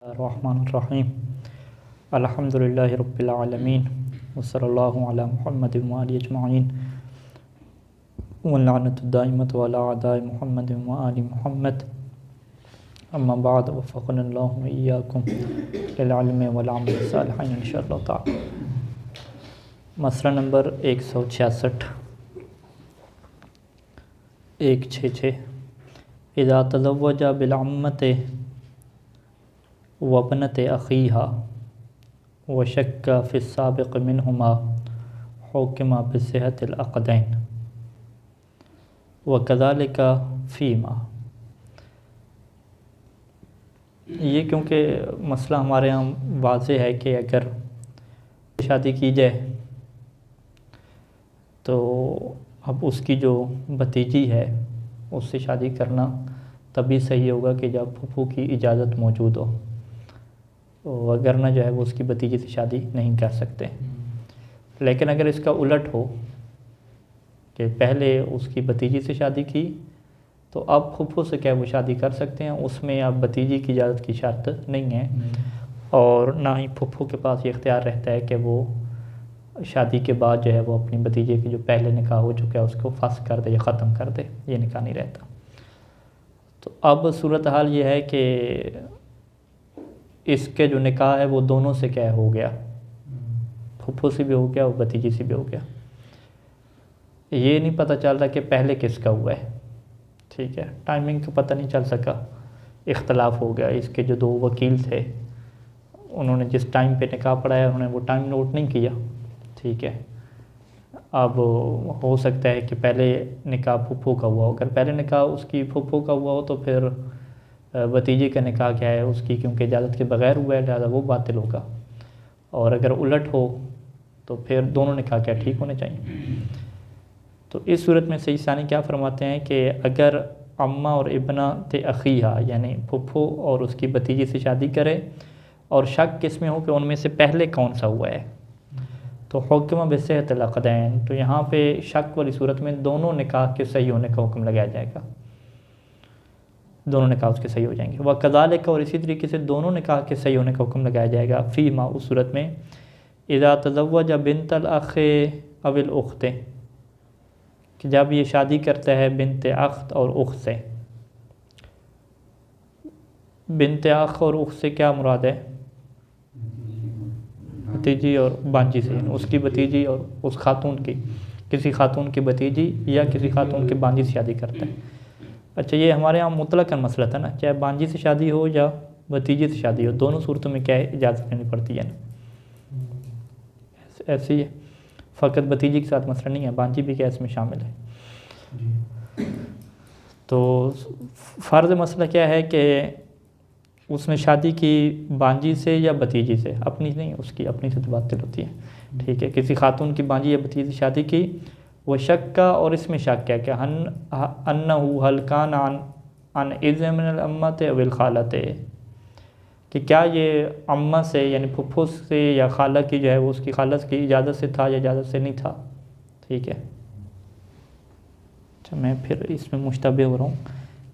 الرحمن الرحیم الحمدللہ رب العالمین وصلی اللہ علی محمد وآلہ اجمعین واللعنۃ الدائمۃ علی اعداء محمد وآل محمد اما بعد وفقنا اللہ وإیاکم للعلم والعمل الصالحین انشاءاللہ تعالی۔ مسئلہ نمبر 166 166 اذا تزوج بالعمۃ وابنت اخیہا وشک فی السابق منہما حکم بصحۃ العقدین وکذالک فیما۔ یہ کیونکہ مسئلہ ہمارے یہاں واضح ہے کہ اگر شادی کی جائے تو اب اس کی جو بھتیجی ہے اس سے شادی کرنا تبھی صحیح ہوگا کہ جب پھوپھو کی اجازت موجود ہو، وگرنہ جو ہے وہ اس کی بھتیجی سے شادی نہیں کر سکتے۔ لیکن اگر اس کا الٹ ہو کہ پہلے اس کی بھتیجی سے شادی کی تو اب پھوپھو سے کیا وہ شادی کر سکتے ہیں، اس میں اب بھتیجی کی اجازت کی شرط نہیں ہے، اور نہ ہی پھوپھو کے پاس یہ اختیار رہتا ہے کہ وہ شادی کے بعد جو ہے وہ اپنی بھتیجے کی جو پہلے نکاح ہو چکا ہے اس کو فسخ کر دے یا ختم کر دے، یہ نکاح نہیں رہتا۔ تو اب صورتحال یہ ہے کہ اس کے جو نکاح ہے وہ دونوں سے کیا ہو گیا، پھوپھو سے بھی ہو گیا اور بھتیجی سے بھی ہو گیا۔ یہ نہیں پتہ چل رہا کہ پہلے کس کا ہوا ہے، ٹھیک ہے، ٹائمنگ کا پتہ نہیں چل سکا، اختلاف ہو گیا۔ اس کے جو دو وکیل تھے انہوں نے جس ٹائم پہ نکاح پڑھایا انہوں نے وہ ٹائم نوٹ نہیں کیا، ٹھیک ہے۔ اب ہو سکتا ہے کہ پہلے نکاح پھوپھو کا ہوا ہو، اگر پہلے نکاح اس کی پھوپھو کا ہوا ہو تو پھر بھتیجے کا نکاح کیا ہے اس کی کیونکہ اجازت کے بغیر ہوا ہے لہٰذا وہ باطل ہوگا، اور اگر الٹ ہو تو پھر دونوں نکاح کیا ٹھیک ہونے چاہیے۔ تو اس صورت میں سید ثانی کیا فرماتے ہیں کہ اگر اماں اور ابنت اخیہا یعنی پھوپھو اور اس کی بھتیجی سے شادی کرے اور شک کس میں ہو کہ ان میں سے پہلے کون سا ہوا ہے، تو حکم بصحۃ العقدین، تو یہاں پہ شک والی صورت میں دونوں نکاح کے صحیح ہونے کا حکم لگایا جائے گا، دونوں نکاح اس کے صحیح ہو جائیں گے۔ وکذالک، اور اسی طریقے سے دونوں نکاح کے صحیح ہونے کا حکم لگایا جائے گا فیما، اس صورت میں اذا تزوج بنت الاخ او الاخت، کہ جب یہ شادی کرتا ہے بنت اخت اور اخت سے۔ بنت اخ اور اخت سے کیا مراد ہے؟ بھتیجی اور بانجی سے، اس کی بھتیجی اور اس خاتون کی، کسی خاتون کی بھتیجی یا کسی خاتون کی بانجی سے شادی کرتا ہے۔ اچھا، یہ ہمارے یہاں مطلقاً مسئلہ تھا نا، چاہے بانجی سے شادی ہو یا بھتیجی سے شادی ہو، دونوں صورتوں میں کیا ہے اجازت لینی پڑتی ہے نا، ایسے ہی ہے۔ فقط بھتیجی کے ساتھ مسئلہ نہیں ہے، بانجی بھی کیا اس میں شامل ہے۔ تو فرض مسئلہ کیا ہے کہ اس نے شادی کی بانجی سے یا بھتیجی سے، اپنی نہیں، اس کی اپنی سے تو باطل ہوتی ہے، ٹھیک ہے۔ کسی خاتون کی بانجی یا بھتیجی سے شادی کی، وہ شک کا، اور اس میں شک کیا کہ انہو حل کان عن اذن من الامۃ او الخالۃ، کہ کیا یہ اماں سے یعنی پھوپھو سے یا خالہ کی جو ہے وہ اس کی خالہ کی اجازت سے تھا یا اجازت سے نہیں تھا، ٹھیک ہے۔ اچھا، میں پھر اس میں مشتبہ ہو رہا ہوں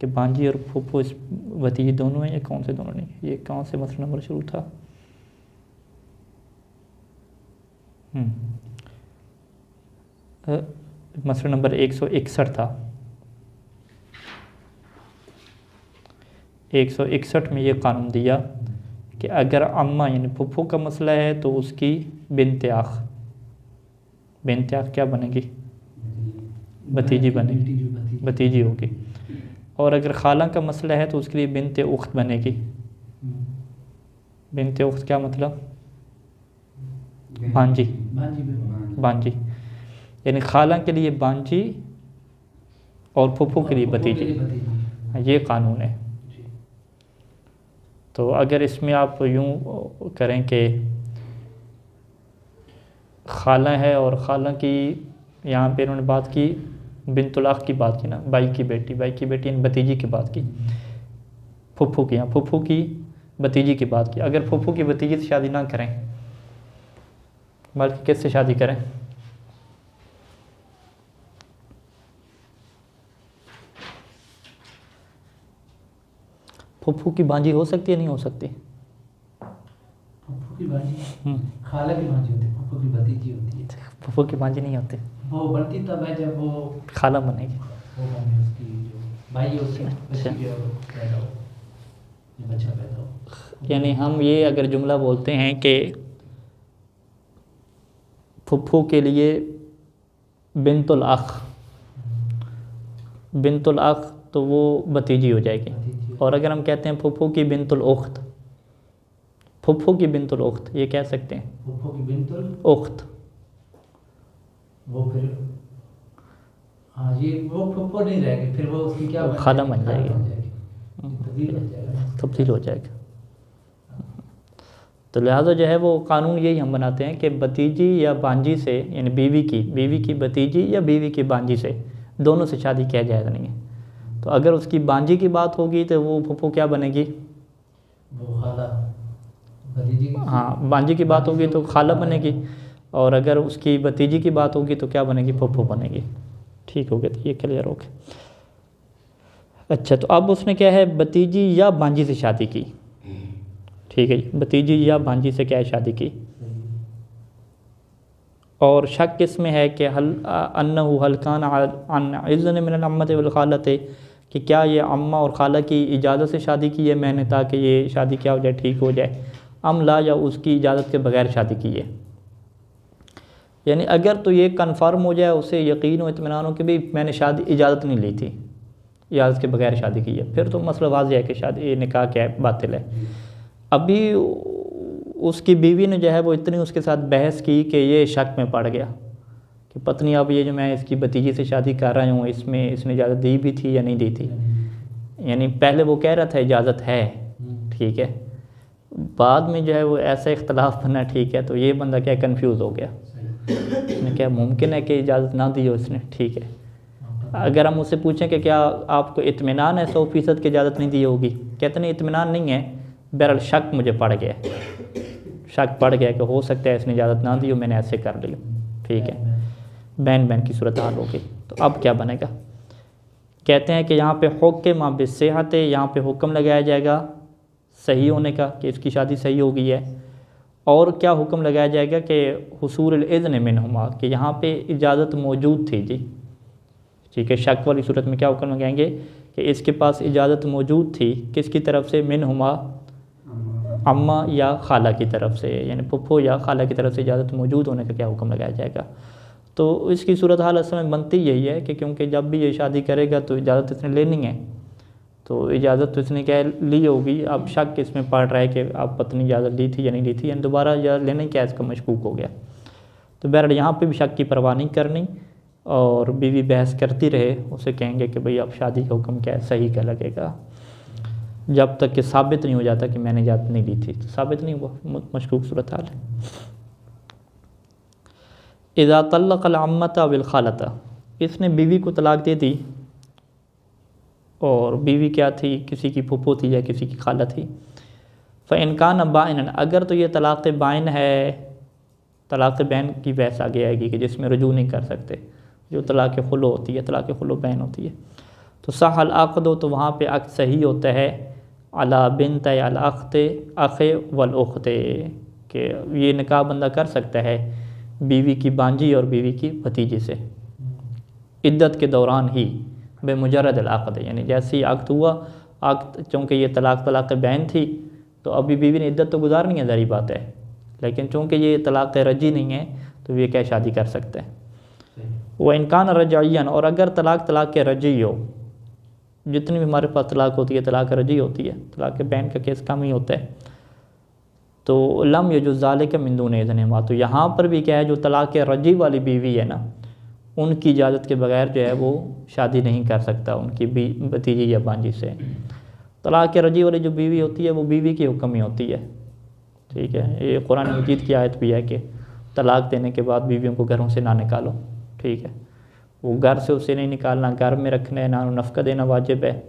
کہ بانجی اور پھوپھو اس بھتیجی دونوں ہیں یا کون سے دونوں نہیں، یہ کون سے مسئلہ نمبر شروع تھا؟ مسئلہ نمبر 161 تھا۔ 161 میں یہ قانون دیا کہ اگر اماں یعنی پھوپھو کا مسئلہ ہے تو اس کی بنت اخ، بنت اخ کیا بنے گی؟ بھتیجی بنے گی، بھتیجی ہوگی۔ اور اگر خالہ کا مسئلہ ہے تو اس کے لیے بنت اخت بنے گی۔ بنت اخت کیا مطلب؟ بانجی، بانجی یعنی خالہ کے لیے بانجی اور پھوپھو کے لیے بھتیجی، یہ قانون ہے۔ تو اگر اس میں آپ یوں کریں کہ خالہ ہے اور خالہ کی، یہاں پہ انہوں نے بات کی بنت الاخ کی بات کی نا، بائی کی بیٹی، بائی کی بیٹی یعنی بھتیجی کی بات کی، پھوپھو کی، یہاں پھوپھو کی بھتیجی کی بات کی۔ اگر پھوپھو کی بھتیجی سے شادی نہ کریں بلکہ کس سے شادی کریں؟ پھوپھو کی بانجی ہو سکتی ہے نہیں ہو سکتی؟ کی بھانجی خالہ کی بھانجی ہوتی ہے، پھپھو کی بھتیجی ہوتی ہے. پھپھو کی بھانجی نہیں ہوتی، وہ بنتی تب ہے جب وہ خالہ بنے گی. وہ بنے اس کی جو بھائی ہے اس کی اچھا. بچی جو ہے وہ پیدا ہو، جو بچہ پیدا ہو. یعنی ہم یہ اگر جملہ بولتے ہیں کہ پھپھو کے لیے بنت الاخ، بنت الاخ تو وہ بھتیجی ہو جائے گی. اور اگر ہم کہتے ہیں پھپھو کی بنت الاخت، پھپھو کی بنت الاخت یہ کہہ سکتے ہیں. پھپھو کی بنت الاخت وہ پھر ہاں یہ وہ پھپھو نہیں رہے گی، پھر وہ اس کی کیا خالہ بن جائے گی، تبدیل ہو جائے گا. تبدیل ہو جائے گا. تو لہٰذا جو ہے وہ قانون یہی ہم بناتے ہیں کہ بھتیجی یا بانجی سے، یعنی بیوی کی بھتیجی یا بیوی کی بانجی سے، دونوں سے شادی کیا جائز نہیں ہے. تو اگر اس کی بانجی کی بات ہوگی تو وہ پھپھو کیا بنے گی؟ وہ خالہ. بھتیجی ہاں بانجی کی بات ہوگی تو خالہ بنے گی، اور اگر اس کی بھتیجی کی بات ہوگی تو کیا بنے گی؟ پھپھو بنے گی. ٹھیک ہو گیا، تو یہ کلیئر ہو گیا. اچھا تو اب اس نے کیا ہے، بھتیجی یا بانجی سے شادی کی. ٹھیک ہے جی، بھتیجی یا بانجی سے کیا ہے، شادی کی. اور شک اس میں ہے کہ انہ حل کان عن اذن من العمۃ والخالۃ، کہ کیا یہ عمہ اور خالہ کی اجازت سے شادی کی ہے میں نے تاکہ یہ شادی کیا ہو جائے، ٹھیک ہو جائے، ام لا، یا اس کی اجازت کے بغیر شادی کی ہے. یعنی اگر تو یہ کنفرم ہو جائے، اسے یقین و اطمینان ہو کہ بھی میں نے شادی اجازت نہیں لی تھی، اجازت کے بغیر شادی کی ہے، پھر تو مسئلہ واضح ہے کہ شادی نکاح کیا ہے، باطل ہے. ابھی اس کی بیوی نے جو ہے وہ اتنی اس کے ساتھ بحث کی کہ یہ شک میں پڑ گیا کہ پتنی اب یہ جو میں اس کی بھتیجی سے شادی کر رہا ہوں، اس میں اس نے اجازت دی بھی تھی یا نہیں دی تھی. یعنی پہلے وہ کہہ رہا تھا اجازت ہے، ٹھیک ہے، بعد میں جو ہے وہ ایسا اختلاف بنا، ٹھیک ہے، تو یہ بندہ کیا کنفیوز ہو گیا. اس نے کیا ممکن ہے کہ اجازت نہ دی ہو اس نے، ٹھیک ہے. اگر ہم اس سے پوچھیں کہ کیا آپ کو اطمینان ہے 100% کی اجازت نہیں دی ہوگی، کہتے نہیں اطمینان نہیں ہے، بہرحال شک مجھے پڑ گیا، شک پڑ گیا کہ ہو سکتا ہے اس نے اجازت نہ دی ہو، میں نے ایسے کر لی، ٹھیک ہے، بین کی صورتحال ہو گئی. تو اب کیا بنے گا؟ کہتے ہیں کہ یہاں پہ حکم بالصحت، یہاں پہ حکم لگایا جائے گا صحیح ہونے کا، کہ اس کی شادی صحیح ہو گئی ہے. اور کیا حکم لگایا جائے گا کہ حصول الاذن منہما، کہ یہاں پہ اجازت موجود تھی جی، ٹھیک ہے. شک والی صورت میں کیا حکم لگائیں گے کہ اس کے پاس اجازت موجود تھی، کس کی طرف سے؟ منہما، اماں یا خالہ کی طرف سے، یعنی پھپھو یا خالہ کی طرف سے اجازت موجود ہونے کا کیا حکم لگایا جائے گا. تو اس کی صورتحال اصل میں بنتی یہی ہے کہ کیونکہ جب بھی یہ شادی کرے گا تو اجازت اس نے لینی ہے، تو اجازت تو اس نے کیا لی ہوگی. اب شک اس میں پڑ رہا ہے کہ آپ پتنی اجازت لی تھی یا نہیں لی تھی، یعنی دوبارہ اجازت لینے کیا اس کا مشکوک ہو گیا. تو بہرحال یہاں پہ بھی شک کی پرواہ نہیں کرنی، اور بیوی بحث کرتی رہے، اسے کہیں گے کہ بھئی اب شادی کا حکم کیا ہے، صحیح کیا لگے گا، جب تک کہ ثابت نہیں ہو جاتا کہ میں نے اجازت نہیں لی تھی. تو ثابت نہیں ہوا، مشکوک صورتحال ہے. اذا طلق العمۃ والخالۃ، اس نے بیوی کو طلاق دے دی، اور بیوی کیا تھی؟ کسی کی پھپھو تھی یا کسی کی خالہ تھی. فإن كان بائنا، اگر تو یہ طلاق بائن ہے، طلاق بائن کی بحث آگے آئے گی کہ جس میں رجوع نہیں کر سکتے، جو طلاق خلو ہوتی ہے، طلاق خلو بائن ہوتی ہے. تو صح العقد، تو وہاں پہ عقد صحیح ہوتا ہے، علی بنت الاخت اخ والاخت، کہ یہ نکاح بندہ کر سکتا ہے بیوی کی بانجی اور بیوی کی بھتیجی سے عدت کے دوران ہی، بے مجرد العقد، یعنی جیسے ہی عقد ہوا، عقد چونکہ یہ طلاق بین تھی تو ابھی بیوی نے عدت تو گزارنی ہے، ظاہری بات ہے، لیکن چونکہ یہ طلاق رجعی نہیں ہے تو یہ کیا شادی کر سکتے ہیں. وہ انکان رجعین، اور اگر طلاق رجعی ہو، جتنی بھی ہمارے پاس طلاق ہوتی ہے طلاق رجعی ہوتی ہے، طلاق بین کا کیس کم ہی ہوتا ہے. تو لم یجوز ذالک من دون اذنہما، تو یہاں پر بھی کیا ہے، جو طلاق رجعی والی بیوی ہے نا، ان کی اجازت کے بغیر جو ہے وہ شادی نہیں کر سکتا ان کی بھتیجی یا بانجی سے. طلاق رجعی والی جو بیوی ہوتی ہے وہ بیوی کی حکم ہی ہوتی ہے، ٹھیک ہے. یہ قرآن مجید کی آیت بھی ہے کہ طلاق دینے کے بعد بیویوں کو گھروں سے نہ نکالو، ٹھیک ہے. وہ گھر سے اسے نہیں نکالنا، گھر میں رکھنا ہے، نان و نفقہ دینا واجب ہے.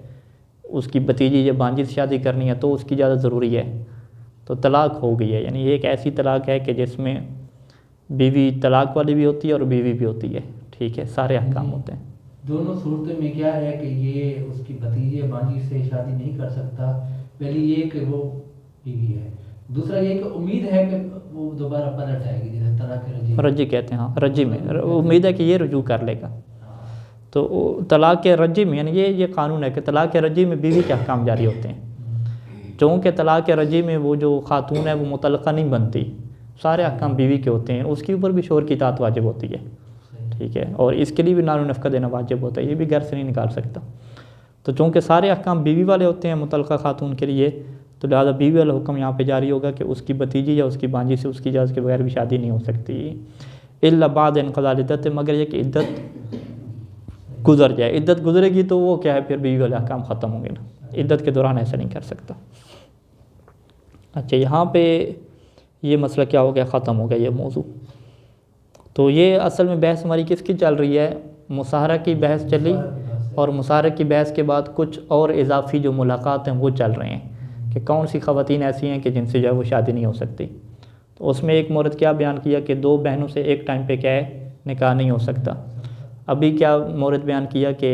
اس کی بھتیجی یا بانجی سے شادی کرنی ہے تو اس کی اجازت ضروری ہے. تو طلاق ہو گئی ہے، یعنی یہ ایک ایسی طلاق ہے کہ جس میں بیوی طلاق والی بھی ہوتی ہے اور بیوی بھی ہوتی ہے، ٹھیک ہے، سارے احکام ہوتے ہیں. دونوں صورتوں میں کیا ہے کہ یہ اس کی بھتیجی یا بانجی سے شادی نہیں کر سکتا، پہلی یہ کہ وہ بیوی ہے، دوسرا یہ کہ امید ہے کہ وہ دوبارہ پلٹ آئے گی، جیسے طلاق رجعی رجی کہتے ہیں، ہاں رجی میں امید ہے کہ یہ رجوع کر لے گا. تو طلاق رجی میں یعنی یہ قانون ہے کہ طلاق رجی میں بیوی کے احکام جاری ہوتے ہیں. چونکہ طلاق رجی میں وہ جو خاتون ہے وہ مطلقہ نہیں بنتی، سارے احکام بیوی کے ہوتے ہیں، اس کے اوپر بھی شوہر کی اطاعت واجب ہوتی ہے. ٹھیک ہے، اور اس کے لیے بھی نان و نفقہ دینا واجب ہوتا ہے، یہ بھی گھر سے نہیں نکال سکتا. تو چونکہ سارے احکام بیوی والے ہوتے ہیں مطلقہ خاتون کے لیے، تو لہٰذا بیوی والا حکم یہاں پہ جاری ہوگا کہ اس کی بھتیجی یا اس کی بانجی سے اس کی اجازت کے بغیر بھی شادی نہیں ہو سکتی. الا بعد انقضاء العدت، مگر یہ کہ عدت گزر جائے. عدت گزرے گی تو وہ کیا ہے، پھر بیوی والے احکام ختم ہوں گے نا. عدت کے دوران ایسا نہیں کر سکتا. اچھا، یہاں پہ یہ مسئلہ کیا ہو گیا، ختم ہو گیا یہ موضوع. تو یہ اصل میں بحث ہماری کس کی چل رہی ہے، مصاہرہ کی بحث چلی، اور مصاہرہ کی بحث کے بعد کچھ اور اضافی جو ملاقات ہیں وہ چل رہے ہیں کہ کون سی خواتین ایسی ہیں کہ جن سے جو ہے وہ شادی نہیں ہو سکتی. تو اس میں ایک مورد کیا بیان کیا کہ 2 بہنوں سے ایک ٹائم پہ کیا ہے، نکاح نہیں ہو سکتا. ابھی کیا مورد بیان کیا کہ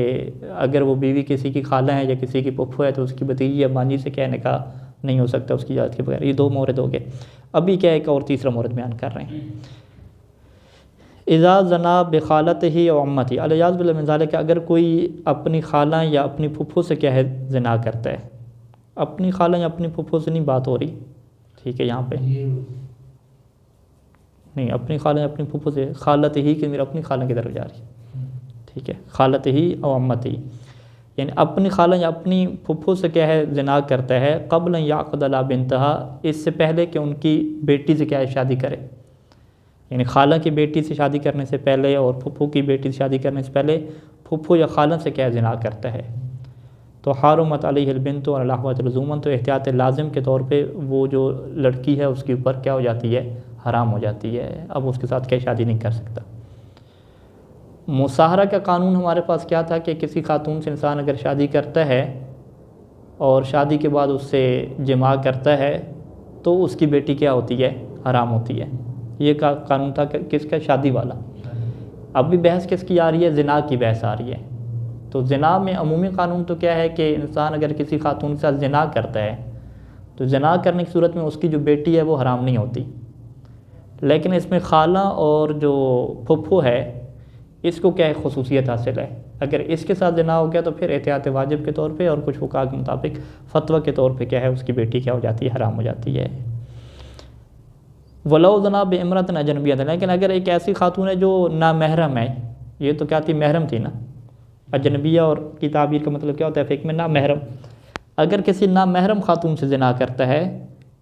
اگر وہ بیوی کسی کی خالہ ہے یا کسی کی پھپھو ہے تو اس کی بھتیجی یا بانجی سے کیا نکاح نہیں ہو سکتا اس کی اجازت کے بغیر. یہ 2 مورد ہو گئے. ابھی کیا ایک اور تیسرا مورد بیان کر رہے ہیں. اذا زنا بخالتہ و عمتہ، الیاذ باللہ من ذالک، کہ اگر کوئی اپنی خالہ یا اپنی پھپھو سے کیا ہے زنا کرتا ہے. اپنی خالہ یا اپنی پھپھو سے نہیں بات ہو رہی، ٹھیک ہے، یہاں پہ نہیں، اپنی خالہ یا اپنی پھپھو سے، خالت ہی کہ میرا اپنی خالہ کی طرف جا رہی ہے. ٹھیک ہے، خالت ہی او عمت ہی، یعنی اپنی خالہ یا اپنی پھپھو سے کیا ہے زنا کرتا ہے. قبل ان یعقد علی بنتہا، اس سے پہلے کہ ان کی بیٹی سے کیا ہے شادی کرے. یعنی خالہ کی بیٹی سے شادی کرنے سے پہلے اور پھپھو کی بیٹی سے شادی کرنے سے پہلے پھپھو یا خالہ سے کیا ہے زنا کرتا ہے. تو حرمت علیہ البنت اور الاحوۃ لزوما، تو احتیاط لازم کے طور پہ وہ جو لڑکی ہے اس کے اوپر کیا ہو جاتی ہے، حرام ہو جاتی ہے. اب اس کے ساتھ کیا شادی نہیں کر سکتا. مصاہرہ کا قانون ہمارے پاس کیا تھا کہ کسی خاتون سے انسان اگر شادی کرتا ہے اور شادی کے بعد اس سے جماع کرتا ہے تو اس کی بیٹی کیا ہوتی ہے، حرام ہوتی ہے. یہ قانون تھا کس کا، شادی والا. اب بھی بحث کس کی آ رہی ہے، زنا کی بحث آ رہی ہے. تو زنا میں عمومی قانون تو کیا ہے کہ انسان اگر کسی خاتون کے ساتھ زنا کرتا ہے تو زنا کرنے کی صورت میں اس کی جو بیٹی ہے وہ حرام نہیں ہوتی. لیکن اس میں خالہ اور جو پھپھو ہے اس کو کیا ہے، خصوصیت حاصل ہے. اگر اس کے ساتھ زنا ہو گیا تو پھر احتیاط واجب کے طور پہ اور کچھ فقہا کے مطابق فتویٰ کے طور پہ کیا ہے، اس کی بیٹی کیا ہو جاتی ہے، حرام ہو جاتی ہے. ولو زنا بامرأۃ اجنبیۃ، لیکن اگر ایک ایسی خاتون ہے جو نامحرم ہے، یہ تو کیا تھی، محرم تھی نا. اجنبیہ اور کی تعبیر کا مطلب کیا ہوتا ہے فقہ میں، نامحرم. اگر کسی نامحرم خاتون سے زنا کرتا ہے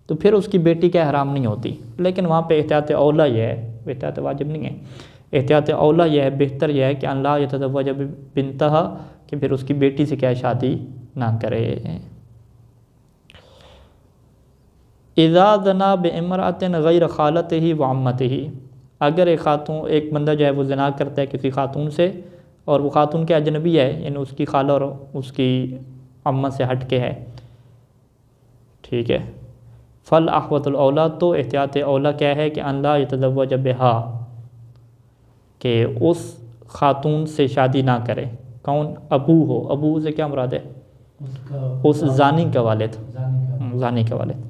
تو پھر اس کی بیٹی کیا حرام نہیں ہوتی. لیکن وہاں پہ احتیاط اولیٰ یہ ہے، احتیاط واجب نہیں ہے، احتیاط اولیٰ یہ ہے، بہتر یہ ہے کہ ان لا یتزوج بنتہا، کہ پھر اس کی بیٹی سے کیا شادی نہ کرے. اذا زنا بامرأۃ غیر خالتہ و عمتہ، اگر ایک بندہ جو ہے وہ زنا کرتا ہے کسی خاتون سے اور وہ خاتون کے اجنبی ہے، یعنی اس کی خالہ اور اس کی اماں سے ہٹ کے ہے، ٹھیک ہے. فالاحوط الاولیٰ، تو احتیاط اولیٰ کیا ہے کہ ان لا یتزوج بہا، کہ اس خاتون سے شادی نہ کرے. کون، ابو ہو، ابو سے کیا مراد ہے، اس زانی کا والد، زانی کا والد.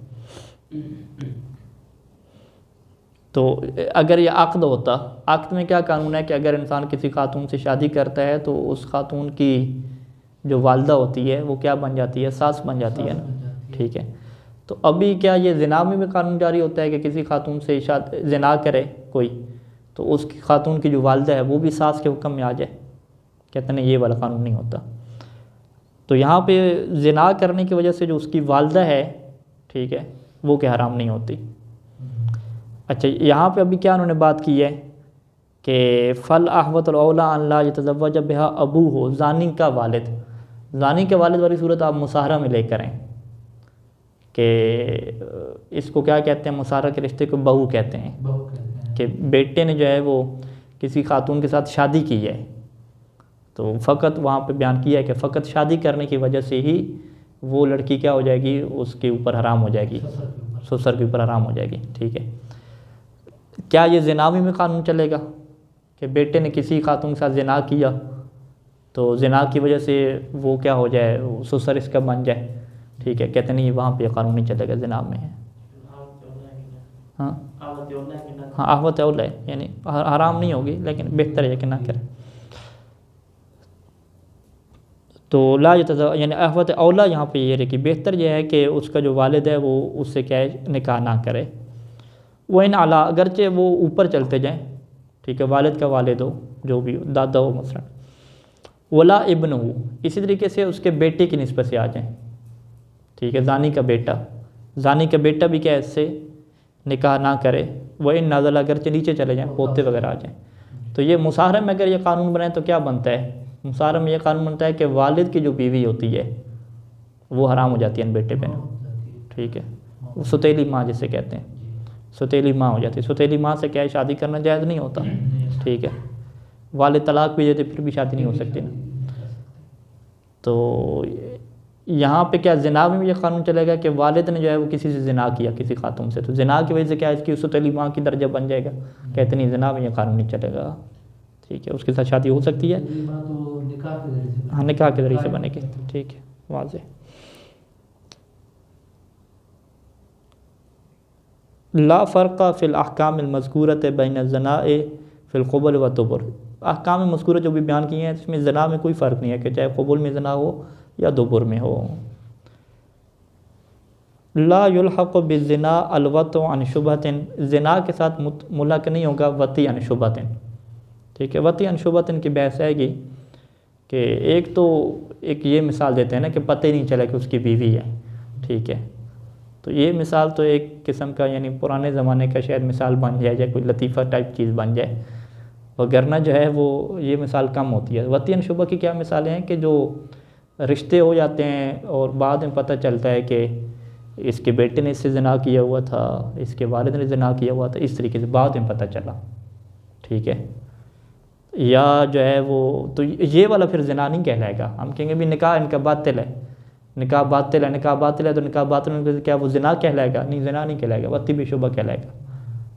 تو اگر یہ عقد ہوتا، عقد میں کیا قانون ہے کہ اگر انسان کسی خاتون سے شادی کرتا ہے تو اس خاتون کی جو والدہ ہوتی ہے وہ کیا بن جاتی ہے، ساس بن جاتی ہے نا. ٹھیک ہے. تو ابھی کیا یہ زنا میں بھی قانون جاری ہوتا ہے کہ کسی خاتون سے زنا کرے کوئی تو اس کی خاتون کی جو والدہ ہے وہ بھی ساس کے حکم میں آ جائے. کہتے ہیں یہ والا قانون نہیں ہوتا. تو یہاں پہ زنا کرنے کی وجہ سے جو اس کی والدہ ہے، ٹھیک ہے، وہ کہ حرام نہیں ہوتی. اچھا، یہاں پہ ابھی کیا انہوں نے بات کی ہے کہ فالاحوط الاولیٰ ان لا یتزوج بہا ابو ہو، زانی کا والد. زانی کے والد والی صورت آپ مصاہرہ میں لے کریں کہ اس کو کیا کہتے ہیں، مصاہرہ کے رشتے کو بہو کہتے ہیں، کہ بیٹے نے جو ہے وہ کسی خاتون کے ساتھ شادی کی ہے تو فقط وہاں پہ بیان کیا ہے کہ فقط شادی کرنے کی وجہ سے ہی وہ لڑکی کیا ہو جائے گی، اس کے اوپر حرام ہو جائے گی، سسر کے اوپر حرام ہو جائے گی. ٹھیک ہے. کیا یہ زناوی میں قانون چلے گا کہ بیٹے نے کسی خاتون کے ساتھ زنا کیا تو زنا کی وجہ سے وہ کیا ہو جائے، سسر اس کا بن جائے؟ ٹھیک ہے. کہتے نہیں وہاں پہ قانون نہیں چلے گا، زنا میں ہے. ہاں آوت اولا ہے کہ نہ ہاں احوط اولا ہے، یعنی حرام نہیں ہوگی لیکن بہتر ہے کہ نہ کرے. تو لا یعنی احوط اولا یہاں پہ یہ ہے کہ بہتر یہ ہے کہ اس کا جو والد ہے وہ اس سے کیا ہے نکاح نہ کرے. وہ ان اعلیٰ اگرچہ وہ اوپر چلتے جائیں، ٹھیک ہے، والد کا والد ہو، جو بھی دادا ہو مثلا، ولا ابن ہو، اسی طریقے سے اس کے بیٹے کی نسبت سے آ جائیں، ٹھیک ہے، زانی کا بیٹا، زانی کا بیٹا بھی کیا اس سے نکاح نہ کرے. وہ ان نازل اگرچہ نیچے چلے جائیں، پوتے وغیرہ آ جائیں. تو یہ مصاہرہ میں اگر یہ قانون بنائے تو کیا بنتا ہے؟ مصاہرہ میں یہ قانون بنتا ہے کہ والد کی جو بیوی ہوتی ہے وہ حرام ہو جاتی ہے ان بیٹے پہ، ٹھیک ہے، وہ ستیلی ماں جسے کہتے ہیں، ستیلی ماں ہو جاتی ہے. ستیلی ماں سے کیا ہے شادی کرنا جائز نہیں ہوتا، ٹھیک ہے، والد طلاق بھی دیتے پھر بھی شادی نہیں ہو سکتی نا. تو یہاں پہ کیا زنا میں بھی یہ قانون چلے گا کہ والد نے جو ہے وہ کسی سے زنا کیا، کسی خاتون سے، تو زنا کی وجہ سے کیا ہے اس کی ستیلی ماں کی درجہ بن جائے گا. کہتے نہیں زنا میں یہ قانون نہیں چلے گا، ٹھیک ہے، اس کے ساتھ شادی ہو سکتی ہے، ہاں نکاح کے ذریعے سے بنے گی، ٹھیک ہے، واضح. لا فرق فی الاحکام المذکورۃ بین الزنا فی القبل و دبر. احکام مذکورہ جو بھی بیان کیے ہیں اس میں زنا میں کوئی فرق نہیں ہے کہ چاہے قبل میں زنا ہو یا دبر میں ہو. لا یلحق بالزنا الوطء عن شبہۃ، زنا کے ساتھ ملحق نہیں ہوگا وطی عن شبہۃ، ٹھیک ہے. وطی عن شبہۃ کی بحث آئے گی کہ ایک یہ مثال دیتے ہیں نا کہ پتہ ہی نہیں چلا کہ اس کی بیوی ہے، ٹھیک ہے. تو یہ مثال تو ایک قسم کا یعنی پرانے زمانے کا شاید مثال بن جائے یا کوئی لطیفہ ٹائپ چیز بن جائے، وگرنہ جو ہے وہ یہ مثال کم ہوتی ہے. وطی عن شبہ کی کیا مثالیں ہیں کہ جو رشتے ہو جاتے ہیں اور بعد میں پتہ چلتا ہے کہ اس کے بیٹے نے اس سے زنا کیا ہوا تھا، اس کے والد نے زنا کیا ہوا تھا، اس طریقے سے بعد میں پتہ چلا، ٹھیک ہے. یا جو ہے وہ تو یہ والا پھر زنا نہیں کہلائے گا. ہم کہیں گے بھی نکاح ان کا باطل ہے، نکاح باطل ہے، نکاح باطل ہے تو نکاح باطل ہے کیا وہ زنا کہلائے گا؟ نہیں، زنا نہیں کہلائے گا، وطی بے شبہ کہلائے گا،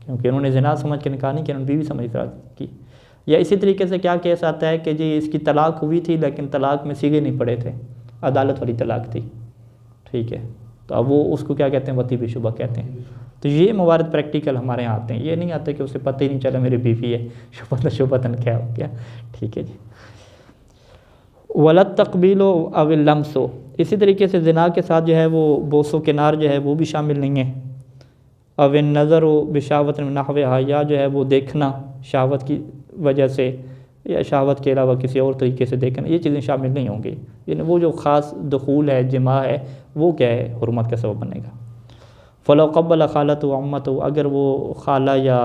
کیونکہ انہوں نے زنا سمجھ کے نکاح نہیں کیا، انہوں نے بیوی سمجھ کر کی. یا اسی طریقے سے کیا کیس آتا ہے کہ جی اس کی طلاق ہوئی تھی لیکن طلاق میں سیگے نہیں پڑے تھے، عدالت والی طلاق تھی، ٹھیک ہے، تو اب وہ اس کو کیا کہتے ہیں؟ وطی بے شبہ کہتے ہیں. تو یہ موارد پریکٹیکل ہمارے یہاں آتے ہیں، یہ نہیں آتے کہ اسے پتہ ہی نہیں چلا میری بیوی ہے، شبہتاً کیا ہو گیا، ٹھیک ہے جی. ولد تقبیل و او لمس ہو، اسی طریقے سے زنا کے ساتھ جو ہے وہ بوس و کنار جو ہے وہ بھی شامل نہیں ہے. او نظر و بشاوت نحوہا، یا جو ہے وہ دیکھنا شہوت کی وجہ سے یا شہوت کے علاوہ کسی اور طریقے سے دیکھنا، یہ چیزیں شامل نہیں ہوں گی. یعنی وہ جو خاص دخول ہے، جماع ہے، وہ کیا ہے؟ حرمت کا سبب بنے گا. فلو قبل خالت و امت ہو، اگر وہ خالہ یا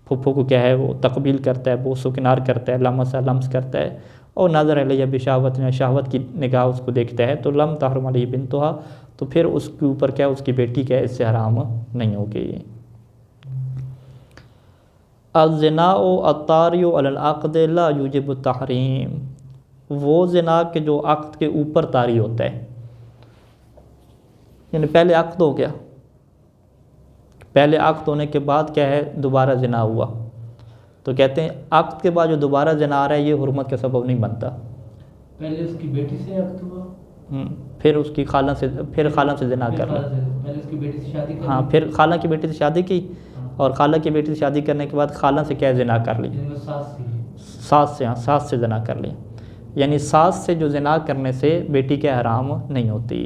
پھپھو کو کیا ہے وہ تقبیل کرتا ہے، بوس و کنار کرتا ہے، لمس کرتا ہے، اور نظر علیہ بشاوت، یا شہوت کی نگاہ اس کو دیکھتا ہے، تو لم تحرم علیہ بنتہا، تو پھر اس کے اوپر کیا اس کی بیٹی کیا اس سے حرام نہیں ہوگی. الزنا الطاری علی العقد لا یوجب التحریم، وہ زنا کے جو عقد کے اوپر طاری ہوتا ہے، یعنی پہلے عقد ہو گیا، پہلے عقد ہونے کے بعد کیا ہے دوبارہ زنا ہوا، تو کہتے ہیں عقد کے بعد جو دوبارہ زنا آ رہا ہے یہ حرمت کا سبب نہیں بنتا. پہلے اس کی بیٹی سے عقد ہوا، پھر اس کی خالہ سے، پھر خالہ سے زنا کر لیا، پہلے اس کی بیٹی سے شادی کر، ہاں پھر خالہ کی بیٹی سے شادی کی، اور خالہ کی بیٹی سے شادی کرنے کے بعد خالہ سے کیا زنا کر لی، ساس سے زنا کر لی. یعنی ساس سے جو زنا کرنے سے بیٹی کے حرام نہیں ہوتی،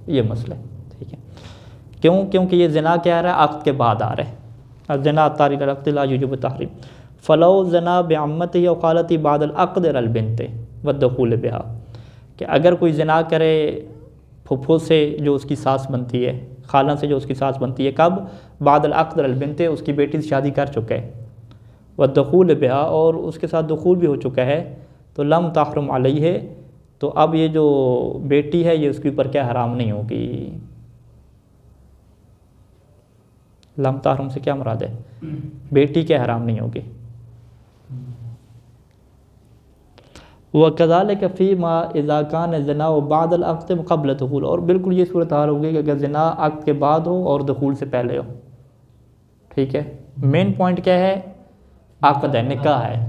یہ مسئلہ ہے، ٹھیک ہے. کیونکہ یہ زنا کیا آ رہا ہے؟ عقد کے بعد آ رہا ہے. الزنا الطاری علی العقد لا یوجب التحریم. فلو زنا بعمتہ او خالتہ بعد العقد علی البنت والدخول بہا، کہ اگر کوئی زنا کرے پھپھو سے جو اس کی ساس بنتی ہے، خالہ سے جو اس کی ساس بنتی ہے، کب؟ بعد العقد علی البنت، اس کی بیٹی سے شادی کر چکا ہے، والدخول بہا، اور اس کے ساتھ دخول بھی ہو چکا ہے، تو لم تحرم علیہ، تو اب یہ جو بیٹی ہے یہ اس کے اوپر کیا حرام نہیں ہوگی. لم تحرم سے کیا مراد ہے؟ بیٹی کیا حرام نہیں ہوگی. وَكَذَلِكَ فِي مَا إِذَا كَانَ الزِّنَا بَعْدَ الْعَقْدِ قَبْلَ الدُّخُولِ، اور بالکل یہ صورتحال ہوگی کہ اگر زنا عقد کے بعد ہو اور دخول سے پہلے ہو، ٹھیک ہے. مین پوائنٹ کیا ہے؟ عقد ہے، نکاح ہے.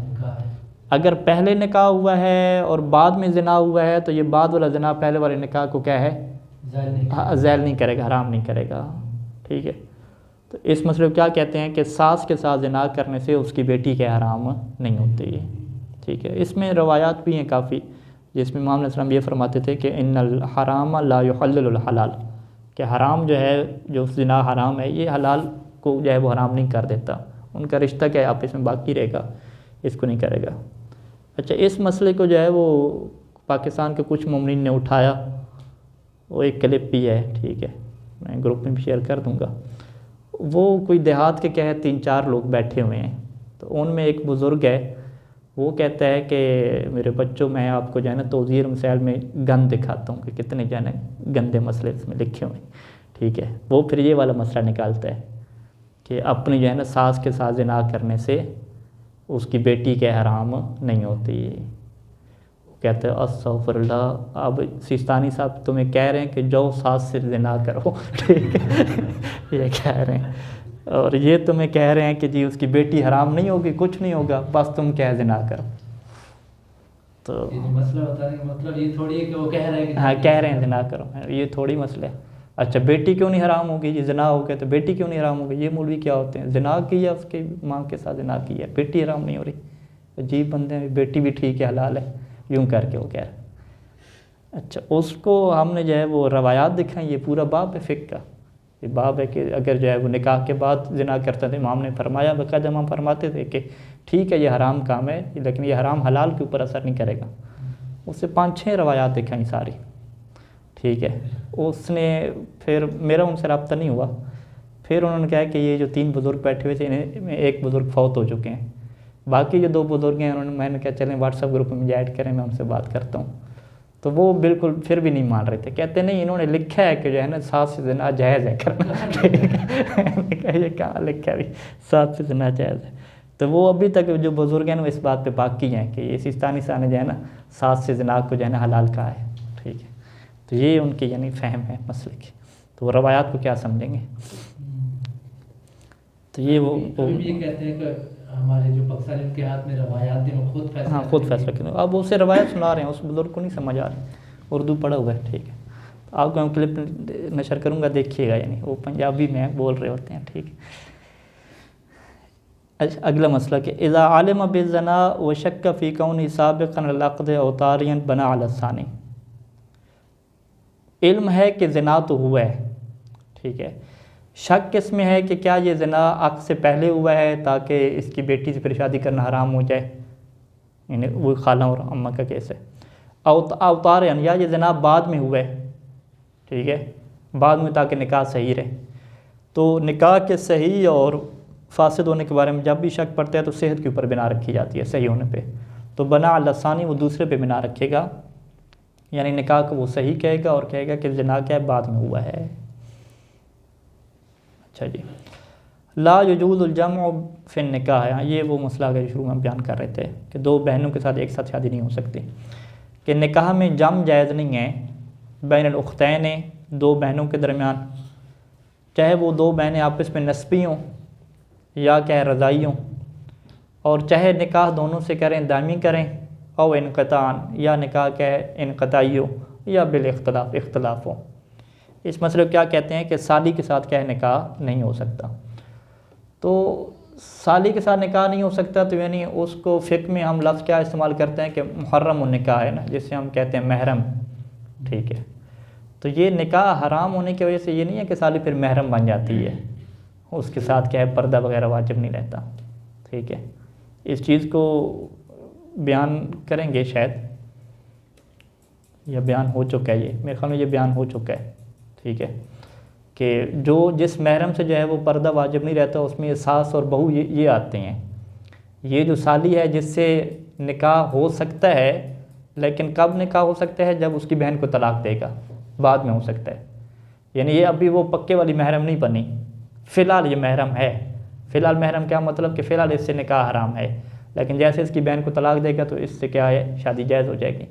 اگر پہلے نکاح ہوا ہے اور بعد میں زنا ہوا ہے تو یہ بعد والا زنا پہلے والے نکاح کو کیا ہے؟ زائل نہیں کرے گا، حرام نہیں کرے گا، ٹھیک ہے. تو اس مسئلے کو کیا کہتے ہیں کہ ساس کے ساتھ زنا کرنے سے اس کی بیٹی کے حرام نہیں ہوتی ہے، ٹھیک ہے۔ اس میں روایات بھی ہیں کافی، جس میں امام علیہ السلام یہ فرماتے تھے کہ ان الحرام لا یحلل الحلال، کہ حرام جو ہے، جو زنا حرام ہے، یہ حلال کو جو ہے وہ حرام نہیں کر دیتا، ان کا رشتہ کیا ہے آپس میں باقی رہے گا، اس کو نہیں کرے گا۔ اچھا، اس مسئلے کو جو ہے وہ پاکستان کے کچھ مومنین نے اٹھایا، وہ ایک کلپ بھی ہے، ٹھیک ہے، میں گروپ میں بھی شیئر کر دوں گا۔ وہ کوئی دیہات کے کہے 3-4 لوگ بیٹھے ہوئے ہیں، تو ان میں ایک بزرگ ہے، وہ کہتا ہے کہ میرے بچوں، میں آپ کو جو ہے نا توضیح مسائل میں گند دکھاتا ہوں کہ کتنے جو ہے نا گندے مسئلے اس میں لکھے ہوئے ہیں، ٹھیک ہے۔ وہ پھر یہ والا مسئلہ نکالتا ہے کہ اپنی جو ہے نا ساس کے ساتھ زنا کرنے سے اس کی بیٹی کے حرام نہیں ہوتی۔ وہ کہتے ہیں استغفر اللہ، اب سیستانی صاحب تمہیں کہہ رہے ہیں کہ جو ساس سے زنا کرو، ٹھیک ہے، یہ کہہ رہے ہیں، اور یہ تمہیں کہہ رہے ہیں کہ جی اس کی بیٹی حرام نہیں ہوگی، کچھ نہیں ہوگا، بس تم کیا زنا کرو۔ تو مسئلہ بتانے کا مطلب یہ تھوڑی ہے کہ وہ کہہ رہے ہیں کہ ہاں کہہ رہے ہیں زنا کرو، یہ تھوڑی مسئلہ ہے۔ اچھا، بیٹی کیوں نہیں حرام ہوگی؟ یہ زنا ہو گیا تو بیٹی کیوں نہیں حرام ہوگی؟ یہ مولوی کیا ہوتے ہیں، زنا کی ہے، اس کی ماں کے ساتھ زنا کی ہے، بیٹی حرام نہیں ہو رہی؟ عجیب بندے ہیں، بیٹی بھی ٹھیک ہے، حلال ہے، یوں کر کے وہ کہہ رہے ہیں۔ اچھا، اس کو ہم نے جو ہے وہ روایات دکھائیں، یہ پورا باب ہے فقہ کا، یہ باب ہے کہ اگر جو ہے وہ نکاح کے بعد زنا کرتا تھا، امام نے فرمایا، باقاعدہ امام فرماتے تھے کہ ٹھیک ہے یہ حرام کام ہے، لیکن یہ حرام حلال کے اوپر اثر نہیں کرے گا۔ اس سے 5-6 روایات دکھائیں ساری، ٹھیک ہے۔ اس نے پھر میرا ان سے رابطہ نہیں ہوا، پھر انہوں نے کہا کہ یہ جو 3 بزرگ بیٹھے ہوئے تھے، انہیں میں ایک بزرگ فوت ہو چکے ہیں، باقی جو 2 بزرگ ہیں انہوں نے، میں نے کہا چلیں واٹس ایپ گروپ میں مجھے ایڈ کریں، میں ان سے بات کرتا ہوں۔ تو وہ بالکل پھر بھی نہیں مان رہے تھے، کہتے نہیں انہوں نے لکھا ہے کہ جو ہے نا ساس سے زنا جائز ہے کرنا، ٹھیک ہے۔ میں نے کہا یہ کہاں لکھا ہے ساس سے زنا جائز ہے؟ تو وہ ابھی تک جو بزرگ ہیں وہ اس بات پہ باقی ہیں کہ یہ سیستانی صاحب نے جو ہے نا ساس سے زنا کو جو ہے نا حلال کہا ہے، ٹھیک ہے۔ تو یہ ان کی یعنی فہم ہے مسئلے کی، تو وہ روایات کو کیا سمجھیں گے؟ تو یہ وہ یہ کہتے ہیں کہ ہمارے جو پاکستانی ان کے ہاتھ میں روایات دیں، وہ خود فیصلہ، ہاں خود فیصلہ کریں۔ اب اسے روایت سنا رہے ہیں، اس بزرگ کو نہیں سمجھ آ رہی، اردو پڑھا ہوا ہے، ٹھیک ہے۔ تو آپ کو میں کلپ نشر کروں گا، دیکھیے گا، یعنی وہ پنجابی میں بول رہے ہوتے ہیں، ٹھیک ہے۔ اگلا مسئلہ کہ اذا علم بالزنا وشک فی کون سابقا العقد او طاریا بنا علی الثانی، علم ہے کہ زنا تو ہوا ہے، ٹھیک ہے، شک اس میں ہے کہ کیا یہ زنا عقد سے پہلے ہوا ہے تاکہ اس کی بیٹی سے پھر شادی کرنا حرام ہو جائے، یعنی وہ خالہ اور اماں کا کیس ہے، او طاریا، یا یہ زنا بعد میں ہوا ہے، ٹھیک ہے، بعد میں تاکہ نکاح صحیح رہے۔ تو نکاح کے صحیح اور فاسد ہونے کے بارے میں جب بھی شک پڑتا ہے تو صحت کے اوپر بنا رکھی جاتی ہے، صحیح ہونے پہ، تو بنا علی الثانی، وہ دوسرے پہ بنا رکھے گا، یعنی نکاح کو وہ صحیح کہے گا اور کہے گا کہ زنا کیا ہے، بعد میں ہوا ہے۔ اچھا جی، لا یجوز الجمع فی النکاح، یہ وہ مسئلہ اگر شروع میں بیان کر رہے تھے کہ 2 بہنوں کے ساتھ ایک ساتھ شادی نہیں ہو سکتی، کہ نکاح میں جمع جائز نہیں ہے، بین الاختین، 2 بہنوں کے درمیان، چاہے وہ 2 بہنیں آپس میں نسبی ہوں یا کیا رضائی ہوں، اور چاہے نکاح دونوں سے کریں، دائمی کریں، او انقطاعاً، یا نکاح کیا ہے انقطاعی ہو یا بالاختلاف، اختلاف ہو۔ اس مسئلے کو کیا کہتے ہیں کہ سالی کے ساتھ کیا ہے نکاح نہیں ہو سکتا۔ تو سالی کے ساتھ نکاح نہیں ہو سکتا، تو یعنی اس کو فقہ میں ہم لفظ کیا استعمال کرتے ہیں کہ محرم النکاح ہے نا، جس سے ہم کہتے ہیں محرم، ٹھیک ہے۔ تو یہ نکاح حرام ہونے کی وجہ سے یہ نہیں ہے کہ سالی پھر محرم بن جاتی ہے، اس کے ساتھ کیا ہے پردہ وغیرہ واجب نہیں رہتا، ٹھیک ہے۔ اس چیز کو بیان کریں گے شاید، یا بیان ہو چکا ہے، یہ میرے خیال میں یہ بیان ہو چکا ہے، ٹھیک ہے، کہ جو جس محرم سے جو ہے وہ پردہ واجب نہیں رہتا، اس میں یہ ساس اور بہو یہ آتے ہیں۔ یہ جو سالی ہے جس سے نکاح ہو سکتا ہے، لیکن کب نکاح ہو سکتا ہے؟ جب اس کی بہن کو طلاق دے گا، بعد میں ہو سکتا ہے، یعنی یہ ابھی وہ پکے والی محرم نہیں بنی، فی الحال یہ محرم ہے۔ فی الحال محرم کیا مطلب کہ فی الحال اس سے نکاح حرام ہے، لیکن جیسے اس کی بہن کو طلاق دے گا تو اس سے کیا ہے شادی جائز ہو جائے گی۔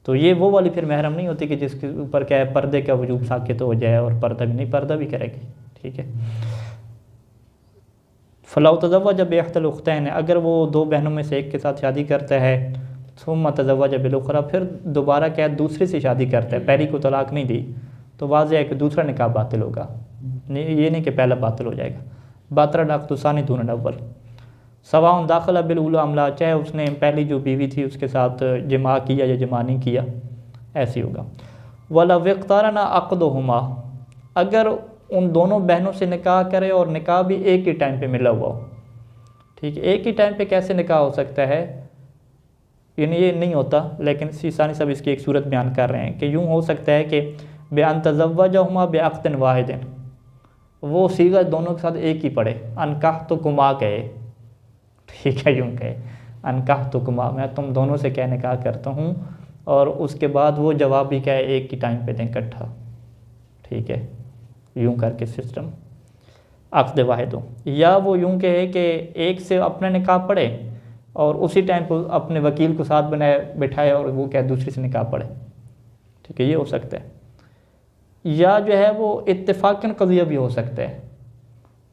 تو یہ وہ والی پھر محرم نہیں ہوتی کہ جس کے اوپر کیا ہے پردے کا وجوب ساقط ہو جائے اور پردہ بھی نہیں، پردہ بھی کرے گی، ٹھیک ہے۔ فلو تزوج باحدى الاختين، اگر وہ 2 بہنوں میں سے ایک کے ساتھ شادی کرتا ہے، ثم تزوج بالاخرى، پھر دوبارہ کیا دوسرے سے شادی کرتا ہے، پہلی کو طلاق نہیں دی، تو واضح ہے کہ دوسرا نکاح باطل ہوگا، یہ نہیں کہ پہلا باطل ہو جائے گا. باطل العقد ثانی دون الاول سواء داخلہ بالاولی ام لا، چاہے اس نے پہلی جو بیوی تھی اس کے ساتھ جماع کیا یا جماع نہیں کیا، ایسے ہوگا. وَلَوْ اقْتَرَنَ عَقْدُهُمَا، اگر ان دونوں بہنوں سے نکاح کرے اور نکاح بھی ایک ہی ٹائم پہ ملا ہوا ہو. ٹھیک ہے، ایک ہی ٹائم پہ کیسے نکاح ہو سکتا ہے؟ یعنی یہ نہیں ہوتا، لیکن ثانی صاحب اس کی ایک صورت بیان کر رہے ہیں کہ یوں ہو سکتا ہے کہ بِأَن تَزَوَّجَهُمَا بِعَقْدٍ وَاحِدٍ، وہ صیغہ دونوں کے ساتھ ایک ہی پڑھے، انکحتکما کہے. ٹھیک ہے، یوں کہے انکحتکما، میں تم دونوں سے کیا نکاح کرتا ہوں، اور اس کے بعد وہ جواب بھی کیا ہے ایک ہی ٹائم پہ دیں اکٹھا. ٹھیک ہے، یوں کر کے سسٹم عقد واحد ہو. یا وہ یوں کہے کہ ایک سے اپنا نکاح پڑھے اور اسی ٹائم پہ اپنے وکیل کو ساتھ بنائے بٹھائے اور وہ کیا دوسری سے نکاح پڑھے. ٹھیک ہے، یہ ہو سکتا ہے. یا جو ہے وہ اتفاقاً قضیہ بھی ہو سکتا ہے.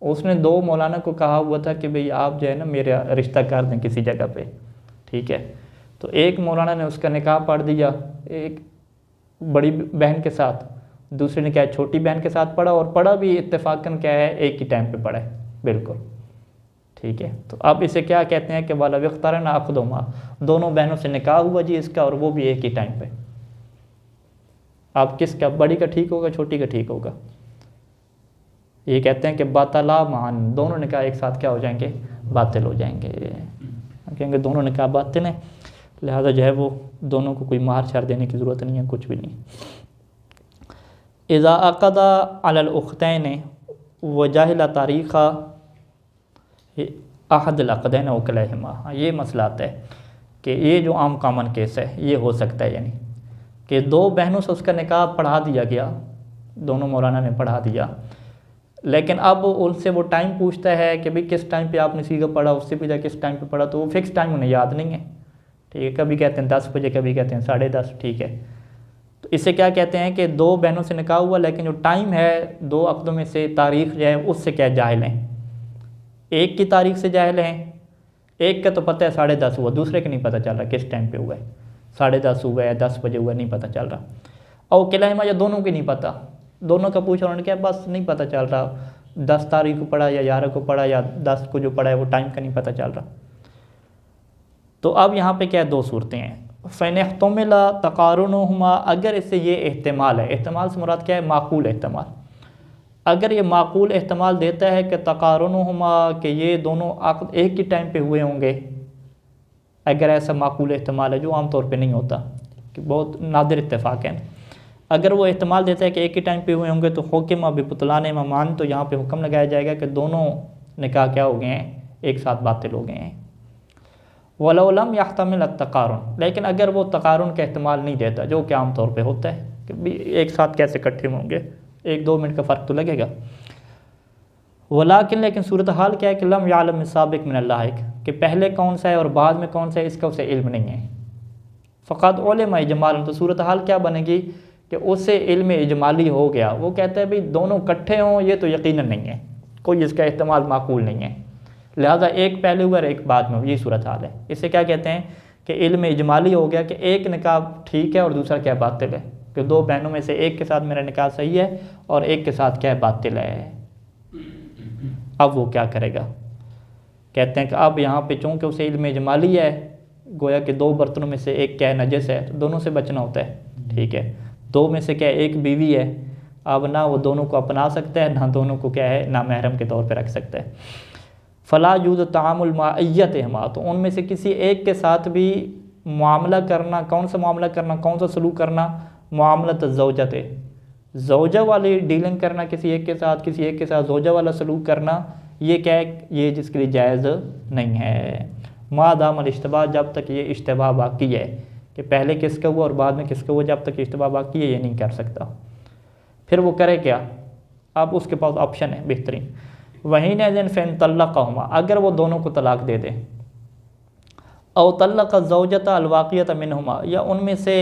اس نے دو مولانا کو کہا ہوا تھا کہ بھئی آپ جو ہے نا میرا رشتہ کر دیں کسی جگہ پہ. ٹھیک ہے، تو ایک مولانا نے اس کا نکاح پڑھ دیا ایک بڑی بہن کے ساتھ، دوسرے نے کیا ہے چھوٹی بہن کے ساتھ پڑھا، اور پڑھا بھی اتفاقاً کیا ہے ایک ہی ٹائم پہ پڑھا ہے بالکل. ٹھیک ہے، تو اب اسے کیا کہتے ہیں کہ وَلَوْ اقْتَرَنَ عَقْدُهُمَا، دونوں بہنوں سے نکاح ہوا جی اس کا، اور وہ بھی ایک ہی ٹائم پہ. اب کس کا، بڑی کا ٹھیک ہوگا چھوٹی کا ٹھیک ہوگا؟ یہ کہتے ہیں کہ باطلا معاً، دونوں نکاح ایک ساتھ کیا ہو جائیں گے؟ باطل ہو جائیں گے. کہیں گے دونوں نکاح باطل ہیں، لہذا جو ہے وہ دونوں کو کوئی مہر شہر دینے کی ضرورت نہیں ہے، کچھ بھی نہیں. اذا عقد علی الاختین وجاہل تاریخ احد العقدین وکلہما، یہ مسئلہ آتا ہے کہ یہ جو عام کامن کیس ہے یہ ہو سکتا ہے، یعنی کہ دو بہنوں سے اس کا نکاح پڑھا دیا گیا، دونوں مولانا نے پڑھا دیا، لیکن اب ان سے وہ ٹائم پوچھتا ہے کہ بھئی کس ٹائم پہ آپ نے سیغہ پڑھا، اس سے پوچھا کس ٹائم پہ پڑھا، تو وہ فکس ٹائم انہیں یاد نہیں ہے. ٹھیک ہے، کبھی کہتے ہیں 10 بجے، کبھی کہتے ہیں 10:30. ٹھیک ہے، تو اسے کیا کہتے ہیں کہ دو بہنوں سے نکاح ہوا، لیکن جو ٹائم ہے دو عقدوں میں سے تاریخ جو ہے اس سے کیا جاہل ہیں. ایک کی تاریخ سے جاہل ہیں، ایک کا تو پتہ ہے 10:30 ہوا، دوسرے کا نہیں پتہ چل رہا کس ٹائم پہ ہوا ہے، 10:30 ہوا ہے 10 بجے ہوا ہے، نہیں پتہ چل رہا. اور کلہما یا دونوں کی نہیں پتہ، دونوں کا پوچھا انہوں نے کیا بس نہیں پتہ چل رہا، 10 تاریخ کو پڑھا یا 11 کو پڑھا یا 10 کو جو پڑھا ہے وہ ٹائم کا نہیں پتہ چل رہا. تو اب یہاں پہ کیا دو صورتیں ہیں. فَإِنِ احْتُمِلَ تَقَارُنُهُمَا، اگر اس سے یہ احتمال ہے، احتمال سے مراد کیا ہے؟ معقول احتمال. اگر یہ معقول احتمال دیتا ہے کہ تقارنهما، کہ یہ دونوں عقد ایک ہی ٹائم پہ ہوئے ہوں گے، اگر ایسا معقول احتمال ہے جو عام طور پہ نہیں ہوتا، کہ بہت نادر اتفاق ہے، اگر وہ احتمال دیتا ہے کہ ایک ہی ٹائم پہ ہوئے ہوں گے تو حکم ببطلان ممان، تو یہاں پہ حکم لگایا جائے گا کہ دونوں نکاح کیا ہو گئے ہیں؟ ایک ساتھ باطل ہو گئے ہیں. وَلَوْ لَمْ يَحْتَمِلْ التَّقَارُن، لیکن اگر وہ تقارن کا احتمال نہیں دیتا جو کہ عام طور پہ ہوتا ہے کہ بھی ایک ساتھ کیسے اکٹھے ہوں گے، 1-2 منٹ کا فرق تو لگے گا. ولیکن لیکن صورتحال کیا ہے کہ لم یعلم السابق من اللاحق، کہ پہلے کون سا ہے اور بعد میں کون سا ہے اس کا اسے علم نہیں ہے. فقط علم اجمالا، تو صورتحال کیا بنے گی کہ اسے علم اجمالی ہو گیا. وہ کہتا ہے بھئی دونوں اکٹھے ہوں یہ تو یقیناً نہیں ہے، کوئی اس کا احتمال معقول نہیں ہے، لہذا ایک پہلے ہوا اور ایک بعد میں، یہ صورتحال ہے. اسے کیا کہتے ہیں کہ علم اجمالی ہو گیا، کہ ایک نکاح ٹھیک ہے اور دوسرا کیا باطل ہے، کہ دو بہنوں میں سے ایک کے ساتھ میرا نکاح صحیح ہے اور ایک کے ساتھ کیا باطل ہے. اب وہ کیا کرے گا؟ کہتے ہیں کہ اب یہاں پہ چونکہ اسے علم اجمالی ہے، گویا کہ دو برتنوں میں سے ایک کیا ہے نجس ہے، تو دونوں سے بچنا ہوتا ہے. ٹھیک ہے، دو میں سے کیا ایک بیوی ہے، اب نہ وہ دونوں کو اپنا سکتا ہے، نہ دونوں کو کیا ہے نامحرم کے طور پہ رکھ سکتا ہے. فلا یوز تعامل مع ایتہما، تو ان میں سے کسی ایک کے ساتھ بھی معاملہ کرنا، کون سا معاملہ کرنا، کون سا سلوک کرنا؟ معاملۃ الزوجۃ، زوجہ والی ڈیلنگ کرنا کسی ایک کے ساتھ، کسی ایک کے ساتھ زوجہ والا سلوک کرنا، یہ کیا ہے؟ یہ جس کے لیے جائز نہیں ہے. ما دام الاشتباہ، جب تک یہ اشتباہ باقی ہے کہ پہلے کس کا ہوا اور بعد میں کس کا ہوا، جب تک اشتباہ باقی ہے یہ نہیں کر سکتا. پھر وہ کرے کیا؟ اب اس کے پاس آپشن ہے بہترین. وہیں نہ فین طلقہما، اگر وہ دونوں کو طلاق دے دے، او طلق الزوجۃ الواقعۃ منہما، یا ان میں سے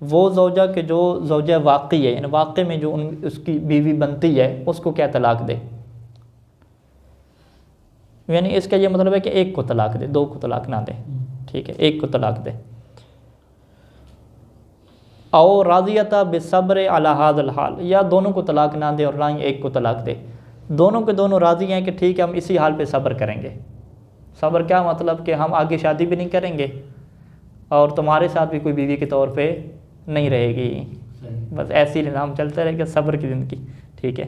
وہ زوجہ کہ جو زوجہ واقعی ہے، یعنی واقع میں جو اس کی بیوی بنتی ہے اس کو کیا طلاق دے. یعنی اس کا یہ مطلب ہے کہ ایک کو طلاق دے، دو کو طلاق نہ دے. ٹھیک ہے، ایک کو طلاق دے. او راضیتا بصبر علی ھذا الحال، یا دونوں کو طلاق نہ دے اور نہ ہی ایک کو طلاق دے، دونوں کے دونوں راضی ہیں کہ ٹھیک ہے ہم اسی حال پہ صبر کریں گے۔ صبر کیا مطلب کہ ہم آگے شادی بھی نہیں کریں گے اور تمہارے ساتھ بھی کوئی بیوی کے طور پہ نہیں رہے گی، بس ایسی نظام چلتا رہے گا صبر کی زندگی، ٹھیک ہے۔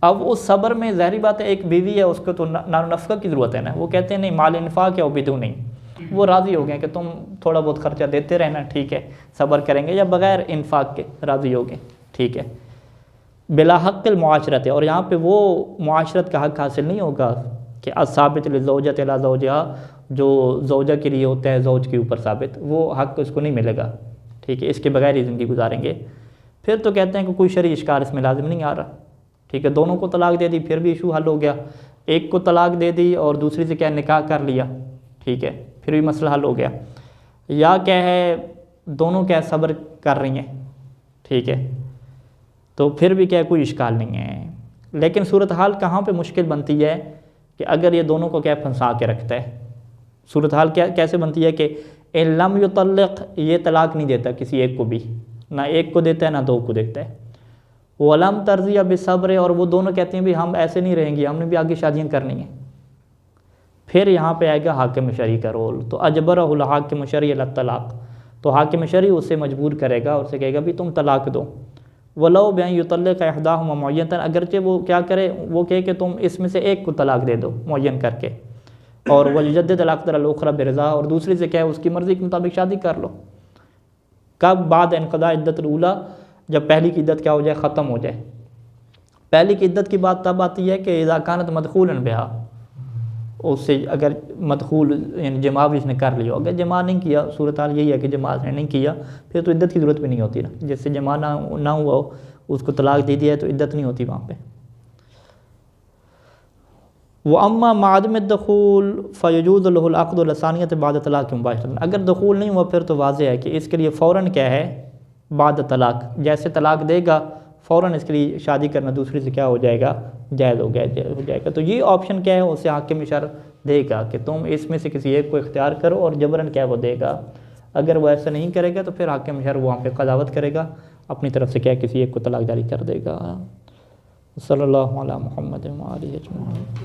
اب اس صبر میں ظاہری بات ہے ایک بیوی ہے اس کو تو نان و نفقہ کی ضرورت ہے نا، وہ کہتے ہیں نہیں مال انفاق یا بدون نہیں، وہ راضی ہو گئے کہ تم تھوڑا بہت خرچہ دیتے رہنا، ٹھیک ہے صبر کریں گے، یا بغیر انفاق کے راضی ہو گئے، ٹھیک ہے۔ بلا حق المعاشرت ہے، اور یہاں پہ وہ معاشرت کا حق حاصل نہیں ہوگا کہ الثابت للزوجۃ علی زوجہا، جو زوجہ کے لیے ہوتا ہے زوج کے اوپر ثابت، وہ حق اس کو نہیں ملے گا، ٹھیک ہے، اس کے بغیر ہی زندگی گزاریں گے۔ پھر تو کہتے ہیں کہ کوئی شرعی اشکال اس میں لازم نہیں آ رہا، ٹھیک ہے، دونوں کو طلاق دے دی پھر بھی ایشو حل ہو گیا، ایک کو طلاق دے دی اور دوسری سے کیا نکاح کر لیا، ٹھیک ہے، پھر بھی مسئلہ حل ہو گیا، یا کیا ہے دونوں کیا صبر کر رہی ہیں، ٹھیک ہے، تو پھر بھی کیا کوئی اشکال نہیں ہے۔ لیکن صورتحال کہاں پہ مشکل بنتی ہے کہ اگر یہ دونوں کو کیا پھنسا کے رکھتا ہے، صورتحال کیسے بنتی ہے کہ ان لم یطلق، یہ طلاق نہیں دیتا کسی ایک کو بھی، نہ ایک کو دیتا ہے نہ دو کو دیتا ہے، ولم ترضی بصبر، اور وہ دونوں کہتے ہیں بھی ہم ایسے نہیں رہیں گے، ہم نے بھی آگے شادیاں کرنی ہیں، پھر یہاں پہ آئے گا حاکم شرعی کا رول، تو اجبرہ الحاکم شرعی علی الطلاق، تو حاکم شرعی اسے مجبور کرے گا اور اسے کہے گا بھی تم طلاق دو، ولو بأن یطلق احداہما معینۃ، اگرچہ وہ کیا کرے، وہ کہے کہ تم اس میں سے ایک کو طلاق دے دو معین کر کے، اور ویجدد العقد الاخری برضا، اور دوسری سے کیا ہے اس کی مرضی کے مطابق شادی کر لو، کب؟ بعد انقضاء عدت الاولی، جب پہلی کی عدت کیا ہو جائے، ختم ہو جائے۔ پہلی کی عدت کی بات تب آتی ہے کہ اذا کانت مدخولا بہا، اس سے اگر مدخول یعنی جماع بھی اس نے کر لیا، اگر جماع نہیں کیا، صورتحال یہی ہے کہ جماع نے نہیں کیا، پھر تو عدت کی ضرورت بھی نہیں ہوتی نا، جس سے جماع نہ ہوا ہو اس کو طلاق دے دیا ہے تو عدت نہیں ہوتی وہاں پہ۔ وَأَمَّا مَعَ عَدْمِ الدُّخُولِ فَيَجُوزُ لَهُ الْعَقْدُ الثَّانِيَةِ بَعْدَ طلاق مباشرۃ، اگر دخول نہیں ہوا پھر تو واضح ہے کہ اس کے لیے فوراً کیا ہے، بعد طلاق، جیسے طلاق دے گا فوراً اس کے لیے شادی کرنا دوسری سے کیا ہو جائے گا، جائز ہو جائے گا۔ تو یہ آپشن کیا ہے، اسے حاکم شرع دے گا کہ تم اس میں سے کسی ایک کو اختیار کرو، اور جبراً کیا وہ دے گا، اگر وہ ایسا نہیں کرے گا تو پھر حاکم شرع وہاں پہ قضاوت کرے گا، اپنی طرف سے کیا کسی ایک کو طلاق جاری کر دے گا۔ صلی اللہ علی محمد و آلہ اجمعین۔